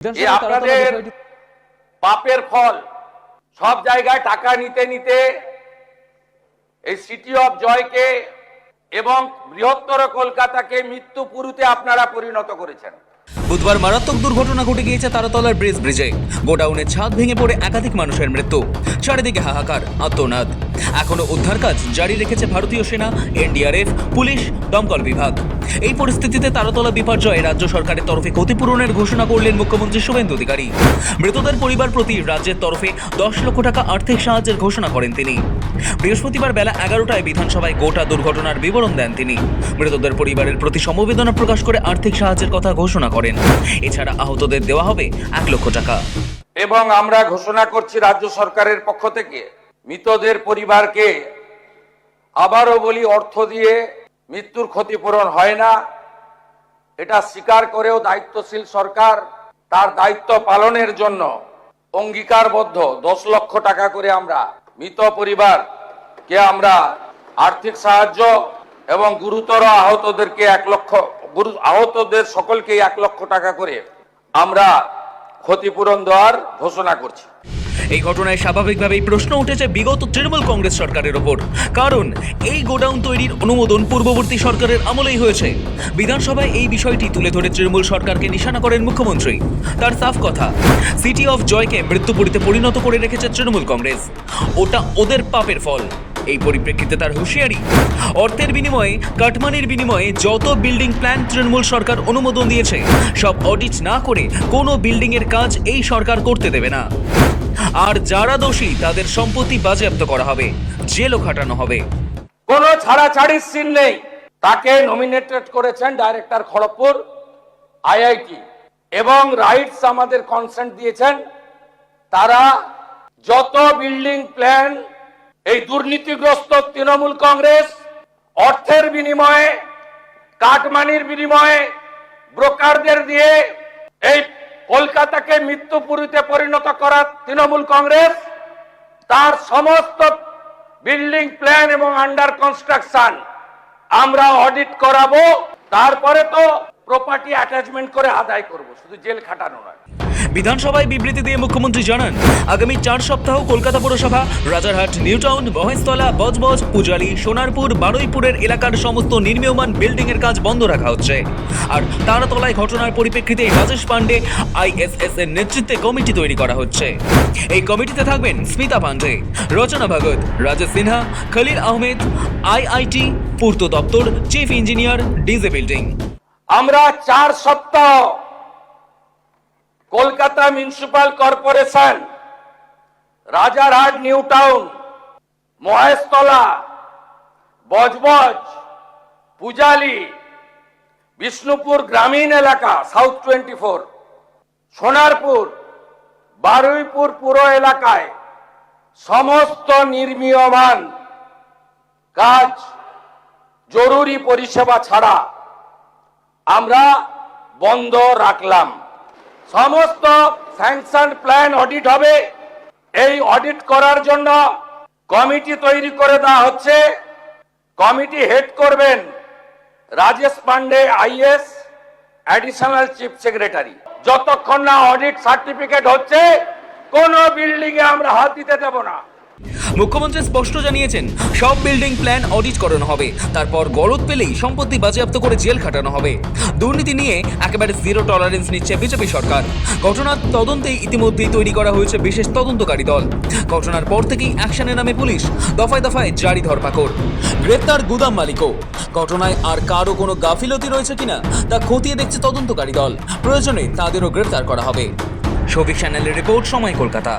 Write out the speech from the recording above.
আপনাদের পাপের ফল সব জায়গায় টাকা নিতে নিতে এই সিটি অফ জয়কে এবং বৃহত্তর কলকাতাকে মৃত্যু পুরুতে আপনারা পরিণত করেছেন। বুধবার মারাত্মক দুর্ঘটনা ঘটে গিয়েছে তারাতলার ব্রিজে। গোডাউনের ছাদ ভেঙে পড়ে একাধিক মানুষের মৃত্যু, চারিদিকে হাহাকার, আত্মনাদ। এখনো উদ্ধার কাজ জারি রেখেছে ভারতীয় সেনা, এনডিআরএফ, পুলিশ, দমকল বিভাগ। এই পরিস্থিতিতে তারাতলা বিপর্যয়ে রাজ্য সরকারের তরফে ক্ষতিপূরণের ঘোষণা করলেন মুখ্যমন্ত্রী শুভেন্দু অধিকারী। মৃতদের পরিবার প্রতি রাজ্যের তরফে 10 লক্ষ টাকা আর্থিক সাহায্যের ঘোষণা করেন তিনি। বৃহস্পতিবার বেলা 11টায় বিধানসভায় গোটা দুর্ঘটনার বিবরণ দেন তিনি। মৃতদের পরিবারের প্রতি সমবেদনা প্রকাশ করে আর্থিক সাহায্যের কথা ঘোষণা করেন। এছাড়া আহতদের দেওয়া হবে 1 লক্ষ টাকা। এবং আমরা ঘোষণা করছি রাজ্য সরকারের পক্ষ থেকে মৃতদের পরিবারকে আবারও বলি, অর্থ দিয়ে মৃত্যুর ক্ষতিপূরণ হয় না। এটা স্বীকার করেও দায়িত্বশীল সরকার তার দায়িত্ব পালনের জন্য অঙ্গীকারবদ্ধ 10 লক্ষ টাকা করে আমরা মৃত পরিবারকে আমরা আর্থিক সাহায্য এবং গুরুতর আহতদেরকে 1 লক্ষ, আহতদের সকলকে 1 লক্ষ টাকা করে আমরা ক্ষতিপূরণ দেওয়ার ঘোষণা করছি। এই ঘটনায় স্বাভাবিকভাবেই প্রশ্ন উঠেছে বিগত তৃণমূল কংগ্রেস সরকারের ওপর, কারণ এই গোডাউন তৈরির অনুমোদন পূর্ববর্তী সরকারের আমলেই হয়েছে। বিধানসভায় এই বিষয়টি তুলে ধরে তৃণমূল সরকারকে নিশানা করেন মুখ্যমন্ত্রী। তার সাফ কথা, সিটি অফ জয়কে মৃত্যুপুরীতে পরিণত করে রেখেছে তৃণমূল কংগ্রেস। ওটা ওদের পাপের ফল। এই পরিপ্রেক্ষিতে তার হুঁশিয়ারি, অর্থের বিনিময়ে, কাটমানির বিনিময়ে যত বিল্ডিং প্ল্যান তৃণমূল সরকার অনুমোদন দিয়েছে সব অডিট না করে কোনো বিল্ডিং এর কাজ এই সরকার করতে দেবে না। আর যারা দোষী তাদের সম্পত্তি বাজেয়াপ্ত করা হবে, জেলও খাটানো হবে। কোনো ছাড়াছাড়ির সিন নেই। তাকে নমিনেটেড করেছেন ডাইরেক্টর খড়গপুর আইআইটি এবং রাইটস আমাদের কনসেন্ট দিয়েছেন। তারা যত বিল্ডিং প্ল্যান এই দুর্নীতিগ্রস্ত তৃণমূল কংগ্রেস অর্থের বিনিময়ে, কাটমানির বিনিময়ে, ব্রোকারদের দিয়ে এই কলকাতাকে মৃত্যুপুরীতে পরিণত করা তৃণমূল কংগ্রেস, তার সমস্ত বিল্ডিং প্ল্যান এবং আন্ডার কনস্ট্রাকশন আমরা অডিট করাবো। তারপরে তো প্রপার্টি অ্যাটাচমেন্ট করে আদায় করব, শুধু জেল খাটানো নয়। বিধানসভায় বিবৃতি দিয়ে মুখ্যমন্ত্রী জানান, আগামী 4 সপ্তাহ কলকাতা পৌরসভা, রাজারহাট, নিউটাউন, মহেশতলা, বজবজ, পূজালি, সোনারপুর, বারুইপুরের এলাকার সমস্ত নির্মীয়মান বিল্ডিং এর কাজ বন্ধ রাখা হচ্ছে। আর তারাতলায় ঘটনার পরিপ্রেক্ষিতে রাজেশ পান্ডে আইএসএস এর নেতৃত্বে কমিটি তৈরি করা হচ্ছে। এই কমিটিতে থাকবেন স্মিতা পান্ডে, রচনা ভগত, রাজেশ সিনহা, খলিল আহমেদ, আইআইটি, পূর্ত দপ্তর, চিফ ইঞ্জিনিয়ার, ডিজে বিল্ডিং। আমরা 4 সপ্তাহ কলকাতা মিউনিসিপাল কর্পোরেশন, রাজারহাট, নিউটাউন, মহেশতলা, বজবজ, পূজালি, বিষ্ণুপুর গ্রামীণ এলাকা, সাউথ 24, সোনারপুর, বারুইপুর পুর এলাকায় সমস্ত নির্মীয়মান কাজ জরুরি পরিষেবা ছাড়া আমরা বন্ধ রাখলাম। সমস্ত স্যাংশন প্ল্যান অডিট হবে। এই অডিট করার জন্য কমিটি তৈরি করে দেওয়া হচ্ছে। কমিটি হেড করবেন Rajesh Pandey IAS, additional chief secretary. যতক্ষণ না অডিট সার্টিফিকেট হচ্ছে কোন বিল্ডিং এ আমরা হাত দিতে দেব না। মুখ্যমন্ত্রী স্পষ্ট জানিয়েছেন, সব বিল্ডিং প্ল্যান অডিট করানো হবে, তারপর গলদ পেলেই সম্পত্তি বাজেয়াপ্ত করে জেল খাটানো হবে। দুর্নীতি নিয়ে একেবারে 0 টলারেন্স নিচ্ছে বিজেপি সরকার। ঘটনার তদন্তেই ইতিমধ্যেই তৈরি করা হয়েছে বিশেষ তদন্তকারী দল। ঘটনার পর থেকেই অ্যাকশনে নামে পুলিশ, দফায় দফায় জারি ধরপাকড়, গ্রেপ্তার গুদাম মালিকও। ঘটনায় আর কারো কোনো গাফিলতি রয়েছে কিনা তা খতিয়ে দেখছে তদন্তকারী দল। প্রয়োজনে তাদেরও গ্রেপ্তার করা হবে। শফিক চ্যানেলের রিপোর্ট, সময়, কলকাতা।